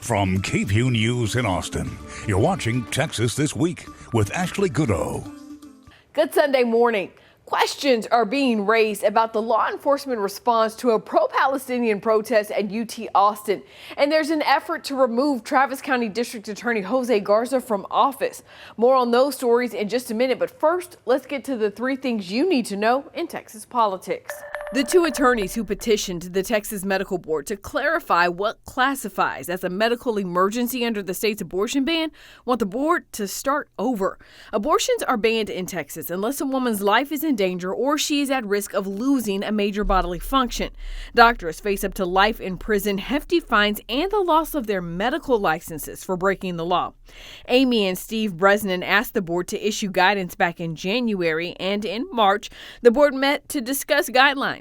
From KVUE News in Austin, you're watching Texas This Week with Ashley Goodo. Good Sunday morning. Questions are being raised about the law enforcement response to a pro-Palestinian protest at UT Austin. And there's an effort to remove Travis County District Attorney Jose Garza from office. More on those stories in just a minute. But first, let's get to the 3 things you need to know in Texas politics. The 2 attorneys who petitioned the Texas Medical Board to clarify what classifies as a medical emergency under the state's abortion ban want the board to start over. Abortions are banned in Texas unless a woman's life is in danger or she is at risk of losing a major bodily function. Doctors face up to life in prison, hefty fines, and the loss of their medical licenses for breaking the law. Amy and Steve Bresnan asked the board to issue guidance back in January, and in March, the board met to discuss guidelines.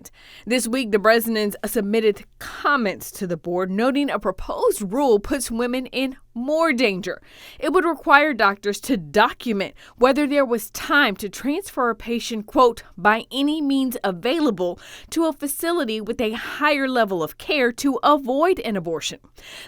This week, the Bresnans submitted comments to the board, noting a proposed rule puts women in more danger. It would require doctors to document whether there was time to transfer a patient, quote, by any means available to a facility with a higher level of care to avoid an abortion.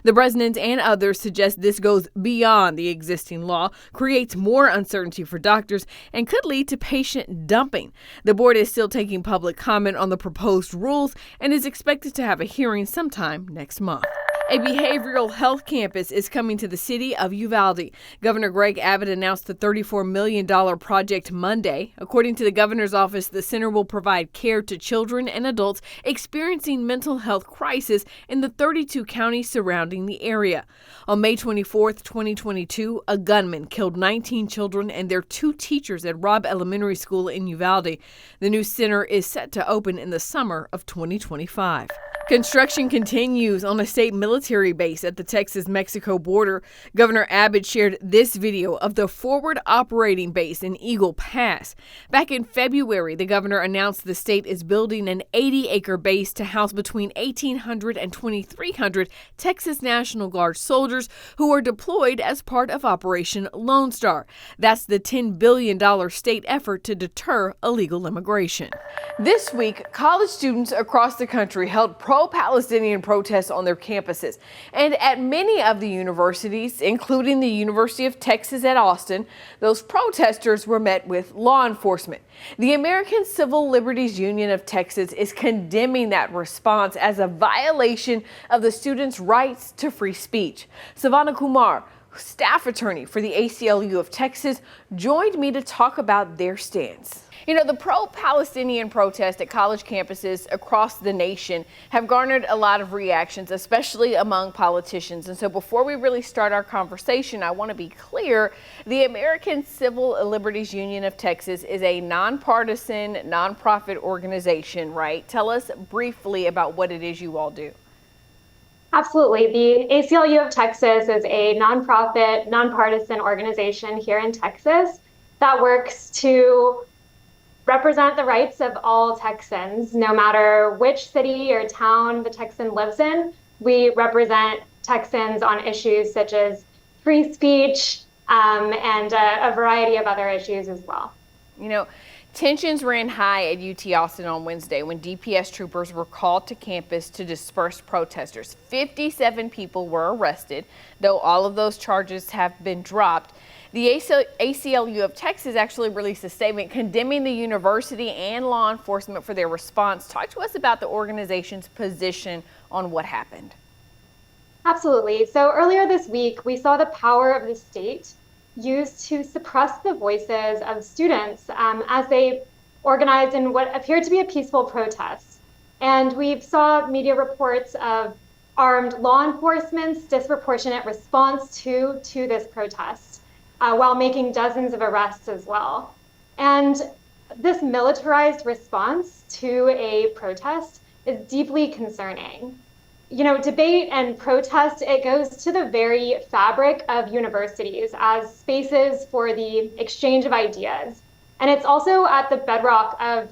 The Bresnans and others suggest this goes beyond the existing law, creates more uncertainty for doctors, and could lead to patient dumping. The board is still taking public comment on the proposed rules and is expected to have a hearing sometime next month. A behavioral health campus is coming to the city of Uvalde. Governor Greg Abbott announced the $34 million project Monday. According to the governor's office, the center will provide care to children and adults experiencing mental health crisis in the 32 counties surrounding the area. On May 24, 2022, a gunman killed 19 children and their 2 teachers at Robb Elementary School in Uvalde. The new center is set to open in the summer of 2025. Construction continues on a state military base at the Texas-Mexico border. Governor Abbott shared this video of the forward operating base in Eagle Pass. Back in February, the governor announced the state is building an 80-acre base to house between 1,800 and 2,300 Texas National Guard soldiers who are deployed as part of Operation Lone Star. That's the $10 billion state effort to deter illegal immigration. This week, college students across the country held pro-Palestinian protests on their campuses. And at many of the universities, including the University of Texas at Austin, those protesters were met with law enforcement. The American Civil Liberties Union of Texas is condemning that response as a violation of the students' rights to free speech. Savannah Kumar, staff attorney for the ACLU of Texas, joined me to talk about their stance. You know, the pro-Palestinian protests at college campuses across the nation have garnered a lot of reactions, especially among politicians. And so before we really start our conversation, I want to be clear. The American Civil Liberties Union of Texas is a nonpartisan, nonprofit organization, right? Tell us briefly about what it is you all do. Absolutely. The ACLU of Texas is a nonprofit, nonpartisan organization here in Texas that works to represent the rights of all Texans, no matter which city or town the Texan lives in. We represent Texans on issues such as free speech and a variety of other issues as well. You know, tensions ran high at UT Austin on Wednesday when DPS troopers were called to campus to disperse protesters. 57 people were arrested, though all of those charges have been dropped. The ACLU of Texas actually released a statement condemning the university and law enforcement for their response. Talk to us about the organization's position on what happened. Absolutely. So earlier this week, we saw the power of the state used to suppress the voices of students as they organized in what appeared to be a peaceful protest. And we saw media reports of armed law enforcement's disproportionate response to this protest. While making dozens of arrests as well. And this militarized response to a protest is deeply concerning. You know, debate and protest, it goes to the very fabric of universities as spaces for the exchange of ideas. And it's also at the bedrock of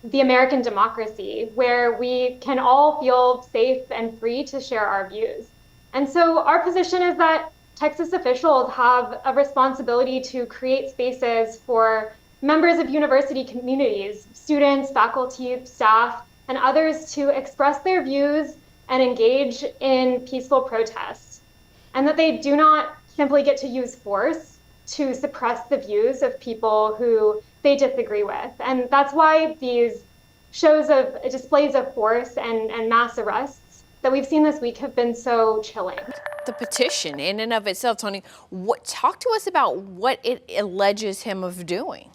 the American democracy, where we can all feel safe and free to share our views. And so our position is that Texas officials have a responsibility to create spaces for members of university communities, students, faculty, staff, and others to express their views and engage in peaceful protests. and that they do not simply get to use force to suppress the views of people who they disagree with. And that's why these shows of displays of force and mass arrests that we've seen this week have been so chilling. The petition in and of itself, Tony, talk to us about what it alleges him of doing.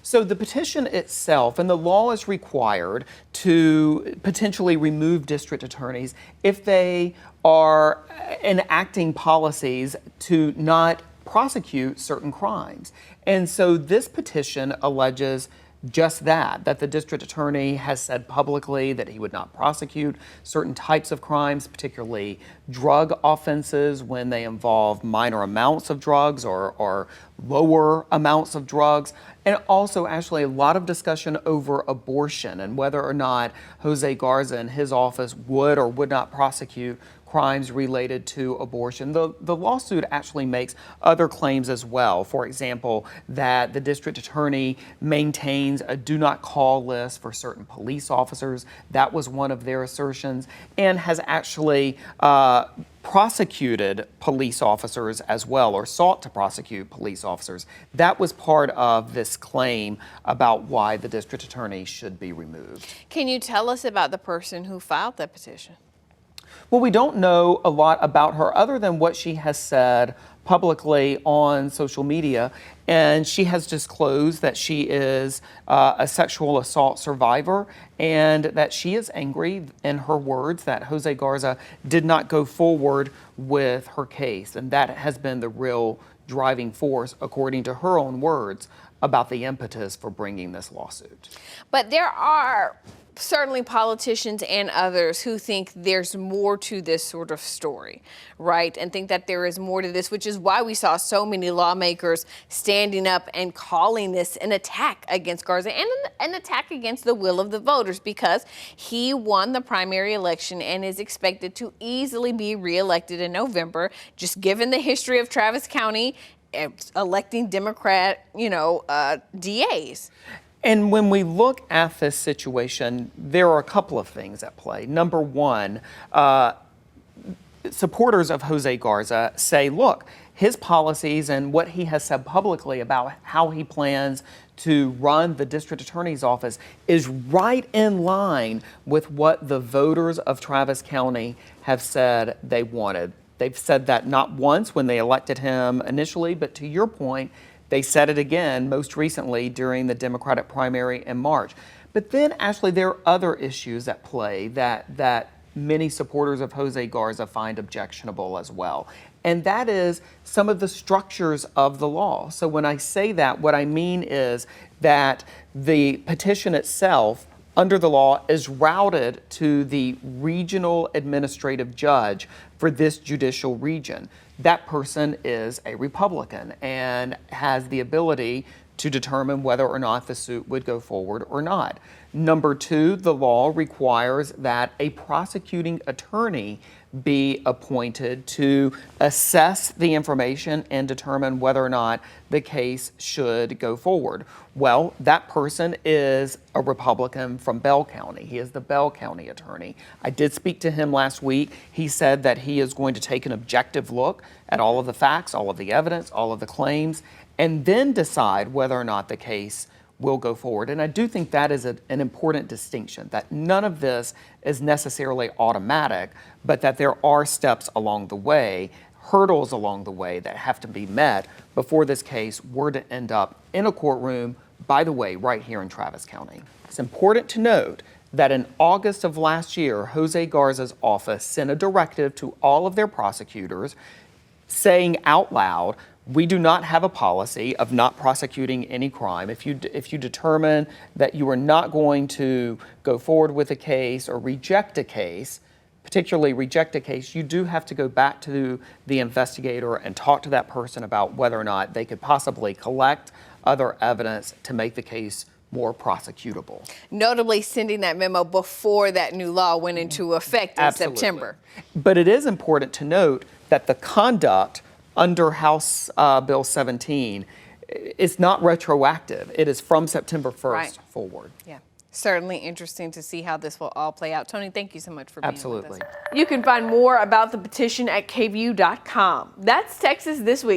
So the petition itself, and the law is required to potentially remove district attorneys if they are enacting policies to not prosecute certain crimes. And so this petition alleges just that the district attorney has said publicly that he would not prosecute certain types of crimes, particularly drug offenses when they involve minor amounts of drugs or lower amounts of drugs. And also actually a lot of discussion over abortion and whether or not Jose Garza and his office would or would not prosecute crimes related to abortion. The lawsuit actually makes other claims as well. For example, that the district attorney maintains a do not call list for certain police officers. That was one of their assertions, and has actually prosecuted police officers as well, or sought to prosecute police officers. That was part of this claim about why the district attorney should be removed. Can you tell us about the person who filed that petition? Well, we don't know a lot about her other than what she has said publicly on social media. And she has disclosed that she is a sexual assault survivor and that she is angry, in her words, that Jose Garza did not go forward with her case. And that has been the real driving force, according to her own words, about the impetus for bringing this lawsuit. But there are certainly politicians and others who think there's more to this sort of story, right? And think that there is more to this, which is why we saw so many lawmakers standing up and calling this an attack against Garza and an attack against the will of the voters, because he won the primary election and is expected to easily be reelected in November, just given the history of Travis County electing Democrat, DAs. And when we look at this situation, there are a couple of things at play. Number one, supporters of Jose Garza say, look, his policies and what he has said publicly about how he plans to run the district attorney's office is right in line with what the voters of Travis County have said they wanted. They've said that not once when they elected him initially, but to your point, they said it again most recently during the Democratic primary in March. But then actually there are other issues at play that many supporters of Jose Garza find objectionable as well. And that is some of the structures of the law. So when I say that, what I mean is that the petition itself under the law is routed to the regional administrative judge for this judicial region. That person is a Republican and has the ability to determine whether or not the suit would go forward or not. Number two, the law requires that a prosecuting attorney be appointed to assess the information and determine whether or not the case should go forward. Well, that person is a Republican from Bell County. He is the Bell County attorney. I did speak to him last week. He said that he is going to take an objective look at all of the facts, all of the evidence, all of the claims, and then decide whether or not the case will go forward. And I do think that is an important distinction, that none of this is necessarily automatic, but that there are steps along the way, hurdles along the way that have to be met before this case were to end up in a courtroom, by the way, right here in Travis County. It's important to note that in August of last year, Jose Garza's office sent a directive to all of their prosecutors saying out loud, we do not have a policy of not prosecuting any crime. If you determine that you are not going to go forward with a case or reject a case, particularly reject a case, you do have to go back to the investigator and talk to that person about whether or not they could possibly collect other evidence to make the case more prosecutable. Notably sending that memo before that new law went into effect in Absolutely. September. But it is important to note that the conduct under House Bill 17 is not retroactive. It is from September 1st forward. Yeah. Certainly interesting to see how this will all play out. Tony, thank you so much for being Absolutely. with us. You can find more about the petition at KVUE.com. That's Texas This Week.